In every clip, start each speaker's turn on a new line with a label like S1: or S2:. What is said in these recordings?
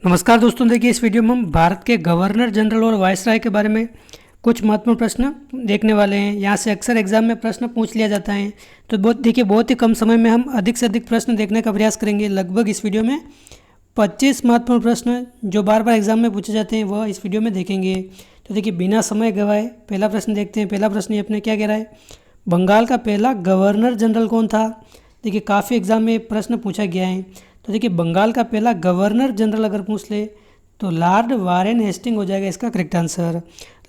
S1: नमस्कार दोस्तों, देखिए इस वीडियो में हम भारत के गवर्नर जनरल और वायसराय के बारे में कुछ महत्वपूर्ण प्रश्न देखने वाले हैं। यहाँ से अक्सर एग्जाम में प्रश्न पूछ लिया जाता है, तो बहुत ही कम समय में हम अधिक से अधिक प्रश्न देखने का प्रयास करेंगे। लगभग इस वीडियो में 25 महत्वपूर्ण प्रश्न जो बार बार एग्जाम में पूछे जाते हैं वह इस वीडियो में देखेंगे। तो देखिए बिना समय गवाए पहला प्रश्न देखते हैं। पहला प्रश्न ये अपने क्या कह रहा है, बंगाल का पहला गवर्नर जनरल कौन था। देखिए काफ़ी एग्जाम में प्रश्न पूछा गया है। तो देखिए बंगाल का पहला गवर्नर जनरल अगर पूछ ले तो लॉर्ड वारेन हेस्टिंग हो जाएगा इसका correct answer.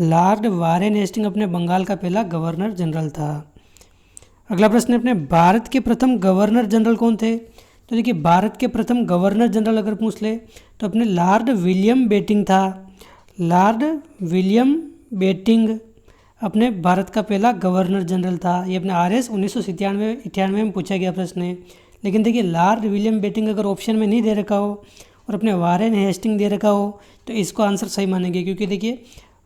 S1: Lord Warren Hasting अपने बंगाल का पहला गवर्नर जनरल था। अगला प्रश्न अपने भारत के प्रथम गवर्नर जनरल कौन थे। तो देखिए भारत के प्रथम गवर्नर जनरल अगर पूछ ले तो अपने लॉर्ड विलियम बेटिंग था। लॉर्ड विलियम बेटिंग अपने भारत का पहला गवर्नर जनरल था। ये अपने RS 1997 में पूछा गया प्रश्न है। लेकिन देखिए लॉर्ड विलियम बेटिंग अगर ऑप्शन में नहीं दे रखा हो और अपने वारेन हेस्टिंग दे रखा हो तो इसको आंसर सही मानेंगे, क्योंकि देखिए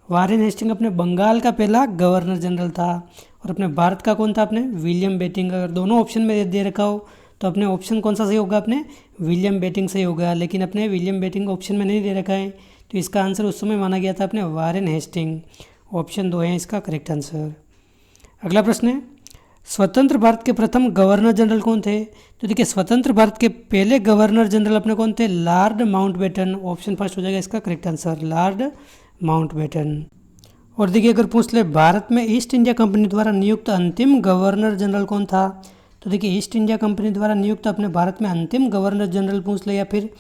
S1: वारेन हेस्टिंग अपने बंगाल का पहला गवर्नर जनरल था और अपने भारत का कौन था, अपने विलियम बेटिंग। अगर दोनों ऑप्शन में दे रखा हो तो अपने ऑप्शन कौन सा सही होगा, अपने विलियम बेटिंग सही होगा। लेकिन अपने विलियम बेटिंग ऑप्शन में नहीं दे रखा है तो इसका आंसर उस समय माना गया था अपने वारेन हेस्टिंग। ऑप्शन 2 है इसका करेक्ट आंसर। अगला प्रश्न है, स्वतंत्र भारत के प्रथम गवर्नर जनरल कौन थे। तो देखिए स्वतंत्र भारत के पहले गवर्नर जनरल अपने कौन थे, लॉर्ड माउंटबेटन। ऑप्शन फर्स्ट हो जाएगा इसका करेक्ट आंसर, लॉर्ड माउंटबेटन। और देखिए अगर पूछ ले भारत में ईस्ट इंडिया कंपनी द्वारा नियुक्त अंतिम गवर्नर जनरल कौन था। तो देखिए ईस्ट इंडिया कंपनी द्वारा नियुक्त अपने भारत में अंतिम गवर्नर जनरल पूछ ले या फिर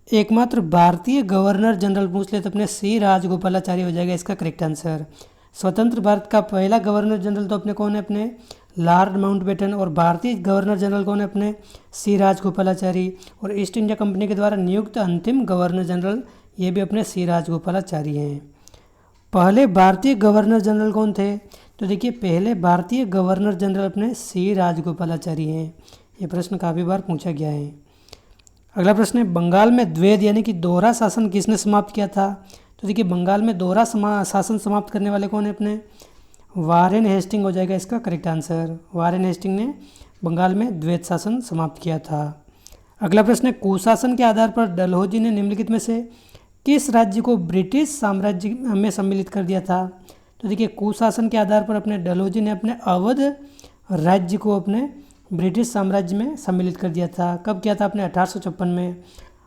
S1: एकमात्र भारतीय गवर्नर जनरल पूछ ले तो अपने C राजगोपालाचारी हो जाएगा इसका करेक्ट आंसर। स्वतंत्र भारत का पहला गवर्नर जनरल तो अपने कौन है, अपने लॉर्ड माउंटबेटन। और भारतीय गवर्नर जनरल कौन है, अपने C राजगोपालाचारी। और ईस्ट इंडिया कंपनी के द्वारा नियुक्त अंतिम गवर्नर जनरल ये भी अपने C राजगोपालाचारी हैं। पहले भारतीय गवर्नर जनरल कौन थे। तो देखिए पहले भारतीय गवर्नर जनरल अपने C राजगोपालाचारी हैं। ये प्रश्न काफ़ी बार पूछा गया है। अगला प्रश्न है, बंगाल में द्वैध यानी कि दोहरा शासन किसने समाप्त किया था। तो देखिए बंगाल में दोहरा शासन समाप्त करने वाले कौन है, अपने वारेन हेस्टिंग हो जाएगा इसका करेक्ट आंसर। वारेन हेस्टिंग ने बंगाल में द्वैध शासन समाप्त किया था। अगला प्रश्न है, कुशासन के आधार पर डलहौजी ने निम्नलिखित में से किस राज्य को ब्रिटिश साम्राज्य में सम्मिलित कर दिया था। तो देखिए कुशासन के आधार पर अपने डलहौजी ने अपने अवध राज्य को अपने ब्रिटिश साम्राज्य में सम्मिलित कर दिया था। कब किया था, अपने 1856 में।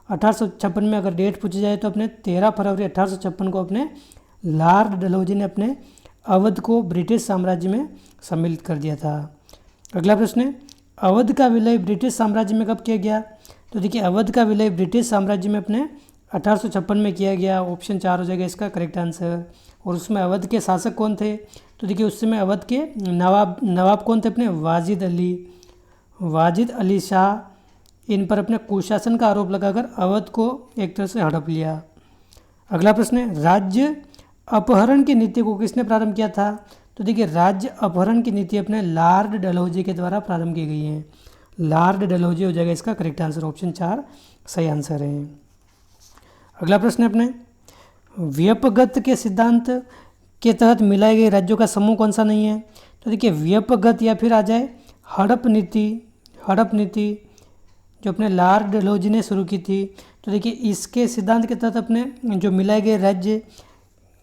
S1: 1856 में अगर डेट पूछी जाए तो अपने 13 फरवरी 1856 को अपने लॉर्ड डलहौजी ने अपने अवध को ब्रिटिश साम्राज्य में सम्मिलित कर दिया था। अगला प्रश्न है, अवध का विलय ब्रिटिश साम्राज्य में कब किया गया। तो देखिए अवध का विलय ब्रिटिश साम्राज्य में अपने 1856 में किया गया। ऑप्शन 4 हो जाएगा इसका करेक्ट आंसर। और उसमें अवध के शासक कौन थे। तो देखिए उस समय अवध के नवाब कौन थे, अपने वाजिद अली शाह। इन पर अपने कुशासन का आरोप लगाकर अवध को एक तरह से हड़प लिया। अगला प्रश्न है, राज्य अपहरण की नीति को किसने प्रारंभ किया था। तो देखिए राज्य अपहरण की नीति अपने लॉर्ड डलहौजी के द्वारा प्रारंभ की गई है। लॉर्ड डलहौजी हो जाएगा इसका करेक्ट आंसर। ऑप्शन 4 सही आंसर है। अगला प्रश्न है, अपने व्यपगत के सिद्धांत के तहत मिलाए गए राज्यों का समूह कौन सा नहीं है। तो देखिए व्यपगत या फिर आ जाए हड़प नीति जो अपने लॉर्ड डलहौजी ने शुरू की थी। तो देखिए इसके सिद्धांत के तहत अपने जो मिलाए गए राज्य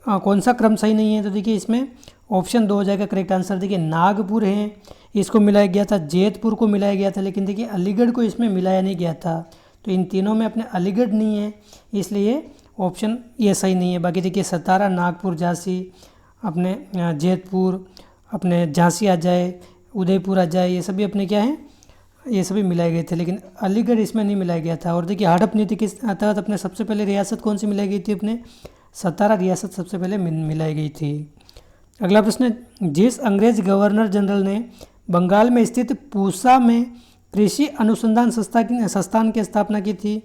S1: कौन सा क्रम सही नहीं है। तो देखिए इसमें ऑप्शन 2 हो जाएगा करेक्ट आंसर। देखिए नागपुर है, इसको मिलाया गया था, जैतपुर को मिलाया गया था, लेकिन देखिए अलीगढ़ को इसमें मिलाया नहीं गया था। तो इन तीनों में अपने अलीगढ़ नहीं है, इसलिए ऑप्शन ये सही नहीं है। बाकी देखिए सतारा, नागपुर, झांसी, अपने जैतपुर, अपने झांसी आ जाए, उदयपुर आ जाए, ये सभी अपने क्या हैं, ये सभी मिलाए गए थे, लेकिन अलीगढ़ इसमें नहीं मिलाया गया था। और देखिए हड़प नीति के तहत अपने सबसे पहले रियासत कौन सी मिलाई गई थी, अपने सतारा रियासत सबसे पहले मिलाई गई थी। अगला प्रश्न, जिस अंग्रेज गवर्नर जनरल ने बंगाल में स्थित पूसा में कृषि अनुसंधान संस्थान की स्थापना की थी,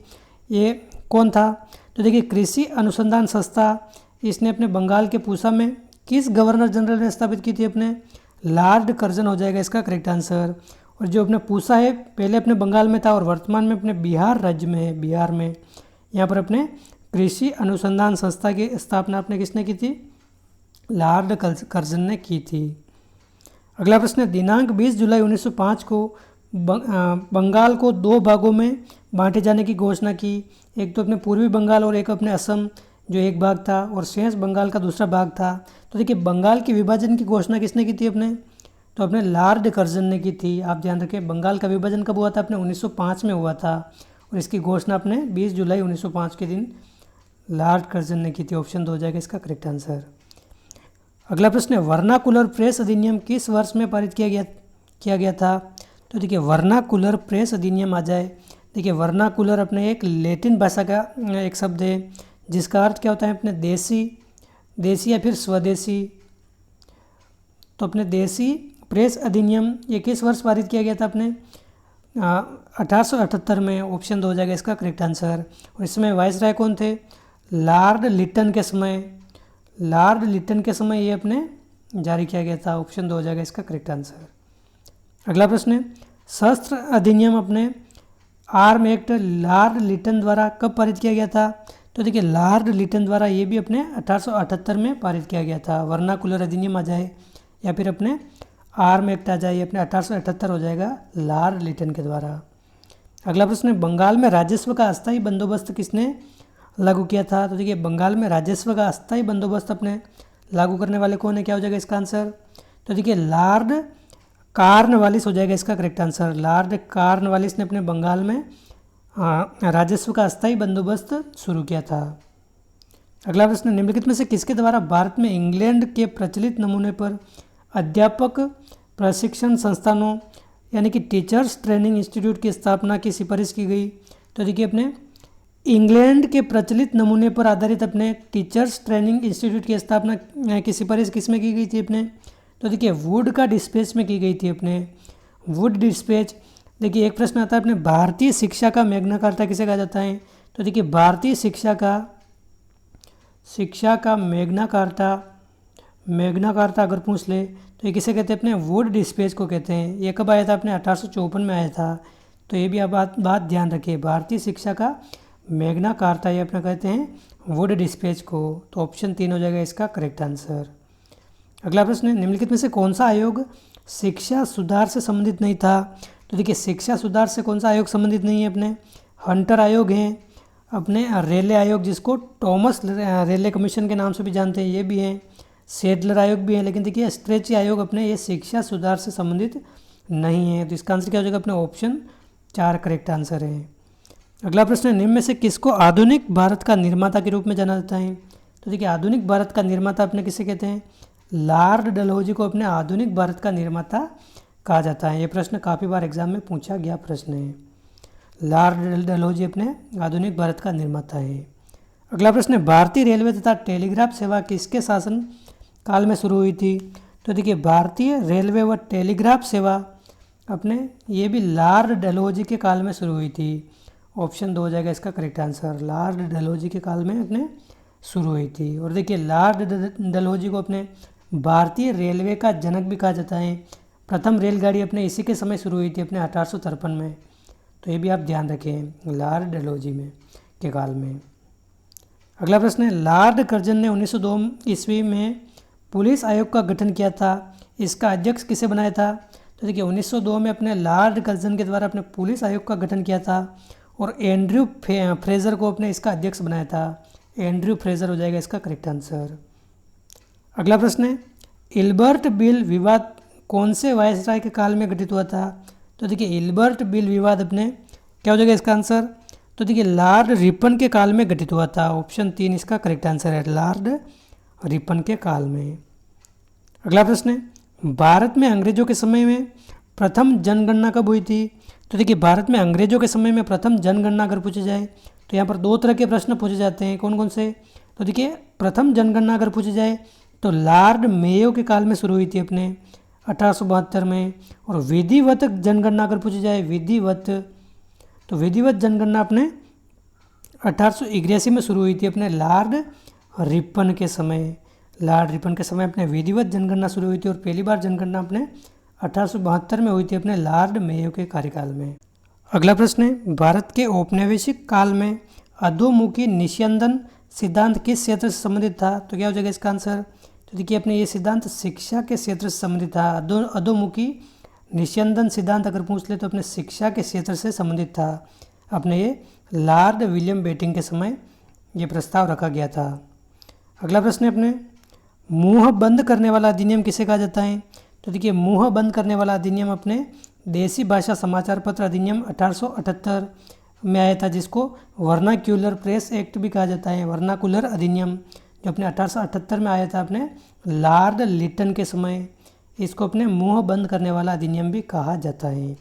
S1: ये कौन था। तो देखिए कृषि अनुसंधान संस्था इसने अपने बंगाल के पूसा में किस गवर्नर जनरल ने स्थापित की थी, अपने लॉर्ड कर्जन हो जाएगा इसका करेक्ट आंसर। और जो अपने पूसा है पहले अपने बंगाल में था और वर्तमान में अपने बिहार राज्य में है। बिहार में यहाँ पर अपने कृषि अनुसंधान संस्था की स्थापना अपने किसने की थी, लॉर्ड कर्जन ने की थी। अगला प्रश्न है, दिनांक 20 जुलाई 1905 को बंगाल को दो भागों में बांटे जाने की घोषणा की। एक तो अपने पूर्वी बंगाल और एक अपने असम जो एक भाग था, और शेष बंगाल का दूसरा भाग था। तो देखिए बंगाल की विभाजन की घोषणा किसने की थी अपने, तो अपने लॉर्ड कर्जन ने की थी। आप ध्यान रखें, बंगाल का विभाजन कब हुआ था अपने 1905 में हुआ था, और इसकी घोषणा अपने 20 जुलाई 1905 के दिन लॉर्ड कर्जन ने की थी। ऑप्शन 2 हो जाएगा इसका करेक्ट आंसर। अगला प्रश्न है, वर्नाकुलर प्रेस अधिनियम किस वर्ष में पारित किया गया था। तो देखिए वर्नाकुलर प्रेस अधिनियम आ जाए। देखिए वर्नाकुलर अपने एक लैटिन भाषा का एक शब्द है जिसका अर्थ क्या होता है अपने देसी या फिर स्वदेशी। तो अपने देसी प्रेस अधिनियम ये किस वर्ष पारित किया गया था अपने 1878 में। ऑप्शन 2 हो जाएगा इसका करेक्ट आंसर। और इसमें वाइसराय कौन थे, लॉर्ड लिटन के समय ये अपने जारी किया गया था। ऑप्शन 2 हो जाएगा इसका करेक्ट आंसर। अगला प्रश्न है, शस्त्र अधिनियम अपने आर्म एक्ट लॉर्ड लिटन द्वारा कब पारित किया गया था। तो देखिए लॉर्ड लिटन द्वारा ये भी अपने 1878 में पारित किया गया था। वर्नाकुलर अधिनियम आ जाए या फिर अपने आर्म एक्ट आ जाए, ये अपने 1878 हो जाएगा लॉर्ड लिटन के द्वारा। अगला प्रश्न है, बंगाल में राजस्व का अस्थायी बंदोबस्त किसने लागू किया था। तो देखिए बंगाल में राजस्व का अस्थायी बंदोबस्त अपने लागू करने वाले कौन है, क्या हो जाएगा इसका आंसर। तो देखिए लॉर्ड कार्नवालिस हो जाएगा इसका करेक्ट आंसर। लॉर्ड कार्नवालिस ने अपने बंगाल में राजस्व का अस्थायी बंदोबस्त शुरू किया था। अगला प्रश्न, निम्नलिखित में से किसके द्वारा भारत में इंग्लैंड के प्रचलित नमूने पर अध्यापक प्रशिक्षण संस्थानों यानी कि टीचर्स ट्रेनिंग इंस्टीट्यूट की स्थापना की सिफारिश की गई। तो देखिए अपने इंग्लैंड के प्रचलित नमूने पर आधारित अपने टीचर्स ट्रेनिंग इंस्टीट्यूट की स्थापना की सिफारिश किस में की गई थी अपने, तो देखिए वुड का डिस्पैच में की गई थी अपने, वुड डिस्पैच। देखिए एक प्रश्न आता है अपने, भारतीय शिक्षा का मैग्ना कार्टा किसे कहा जाता है। तो देखिए भारतीय शिक्षा का मैग्ना कार्टा अगर पूछ ले तो ये किसे कहते हैं अपने, वुड डिस्पैच को कहते हैं। ये कब आया था अपने 1854 में आया था। तो ये भी आप बात ध्यान रखिए, भारतीय शिक्षा का मैग्ना कार्टा ये अपना कहते हैं वुड डिस्पैच को। तो ऑप्शन 3 हो जाएगा इसका करेक्ट आंसर। अगला प्रश्न है, निम्नलिखित में से कौन सा आयोग शिक्षा सुधार से संबंधित नहीं था। तो देखिए शिक्षा सुधार से कौन सा आयोग संबंधित नहीं है अपने, हंटर आयोग हैं, अपने रेले आयोग जिसको टॉमस रेले कमीशन के नाम से भी जानते हैं ये भी हैं, सेडलर आयोग भी है। लेकिन देखिए स्ट्रेची आयोग अपने ये शिक्षा सुधार से संबंधित नहीं है। तो इसका आंसर क्या हो जाएगा अपने, ऑप्शन 4 करेक्ट आंसर है। अगला प्रश्न है, निम्न में से किसको आधुनिक भारत का निर्माता के रूप में जाना जाता है। तो देखिए आधुनिक भारत का निर्माता अपने किसे कहते हैं, लॉर्ड डलहौजी को अपने आधुनिक भारत का निर्माता कहा जाता है। ये प्रश्न काफ़ी बार एग्जाम में पूछा गया प्रश्न है। लॉर्ड डलहौजी अपने आधुनिक भारत का निर्माता है। अगला प्रश्न है, भारतीय रेलवे तथा टेलीग्राफ सेवा किसके शासन काल में शुरू हुई थी। तो देखिए भारतीय रेलवे व टेलीग्राफ सेवा अपने ये भी लॉर्ड डलहौजी के काल में शुरू हुई थी। ऑप्शन 2 हो जाएगा इसका करेक्ट आंसर। लॉर्ड डलहौजी के काल में अपने शुरू हुई थी। और देखिए लॉर्ड डलहौजी को अपने भारतीय रेलवे का जनक भी कहा जाता है। प्रथम रेलगाड़ी अपने इसी के समय शुरू हुई थी अपने 1853 में। तो ये भी आप ध्यान रखें लॉर्ड डलहौजी में के काल में। अगला प्रश्न है, लॉर्ड कर्जन ने 1902 ईस्वी में पुलिस आयोग का गठन किया था। इसका अध्यक्ष किसे बनाया था। तो देखिए 1902 में अपने लॉर्ड कर्जन के द्वारा अपने पुलिस आयोग का गठन किया था और एंड्रयू फ्रेजर को अपने इसका अध्यक्ष बनाया था। एंड्रयू फ्रेजर हो जाएगा इसका करेक्ट आंसर। अगला प्रश्न है, इल्बर्ट बिल विवाद कौन से वायसराय के काल में घटित हुआ था। तो देखिए इल्बर्ट बिल विवाद अपने क्या हो जाएगा इसका आंसर। तो देखिए लॉर्ड रिपन के काल में घटित हुआ था। ऑप्शन 3 इसका करेक्ट आंसर है, लॉर्ड रिपन के काल में। अगला प्रश्न है, भारत में अंग्रेजों के समय में प्रथम जनगणना कब हुई थी। तो देखिए भारत में अंग्रेजों के समय में प्रथम जनगणना अगर पूछे जाए तो यहाँ पर 2 तरह के प्रश्न पूछे जाते हैं। कौन कौन से। तो देखिए प्रथम जनगणना अगर पूछी जाए तो लॉर्ड मेयो के काल में शुरू हुई थी अपने 1872 में। और विधिवत जनगणना अगर पूछी जाए तो विधिवत जनगणना अपने 1881 में शुरू हुई थी अपने लॉर्ड रिपन के समय। लॉर्ड रिपन के समय अपने विधिवत जनगणना शुरू हुई थी और पहली बार जनगणना अपने 1872 में हुई थी अपने लॉर्ड मेयो के कार्यकाल में। अगला प्रश्न है, भारत के औपनिवेशिक काल में अधोमुखी निस्यंदन सिद्धांत किस क्षेत्र से संबंधित था। तो क्या हो जाएगा इसका आंसर। तो देखिए अपने ये सिद्धांत शिक्षा के क्षेत्र से संबंधित था। अधोमुखी निस्यंदन सिद्धांत अगर पूछ ले तो अपने शिक्षा के क्षेत्र से संबंधित था। अपने ये लॉर्ड विलियम बेटिंग के समय ये प्रस्ताव रखा गया था। अगला प्रश्न है अपने, मुंह बंद करने वाला अधिनियम किसे कहा जाता है? तो देखिए, मुंह बंद करने वाला अधिनियम अपने देसी भाषा समाचार पत्र अधिनियम 1878 में आया था, जिसको वर्नाक्यूलर प्रेस एक्ट भी कहा जाता है। वर्नाकुलर अधिनियम जो अपने 1878 में आया था अपने लॉर्ड लिटन के समय, इसको अपने मुंह बंद करने वाला अधिनियम भी कहा जाता है।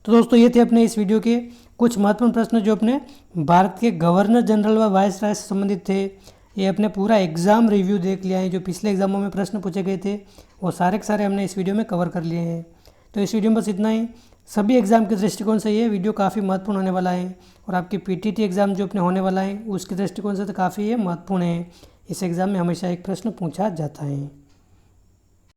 S1: तो दोस्तों, ये थे अपने इस वीडियो के कुछ महत्वपूर्ण प्रश्न जो अपने भारत के गवर्नर जनरल व वायसराय से संबंधित थे। ये अपने पूरा एग्ज़ाम रिव्यू देख लिया है, जो पिछले एग्जामों में प्रश्न पूछे गए थे वो सारे के सारे हमने इस वीडियो में कवर कर लिए हैं। तो इस वीडियो में बस इतना ही। सभी एग्ज़ाम के दृष्टिकोण से ये वीडियो काफ़ी महत्वपूर्ण होने वाला है, और आपकी पीटीटी एग्ज़ाम जो अपने होने वाला है उसके दृष्टिकोण से तो काफ़ी ये महत्वपूर्ण है। इस एग्ज़ाम में हमेशा एक प्रश्न पूछा जाता है।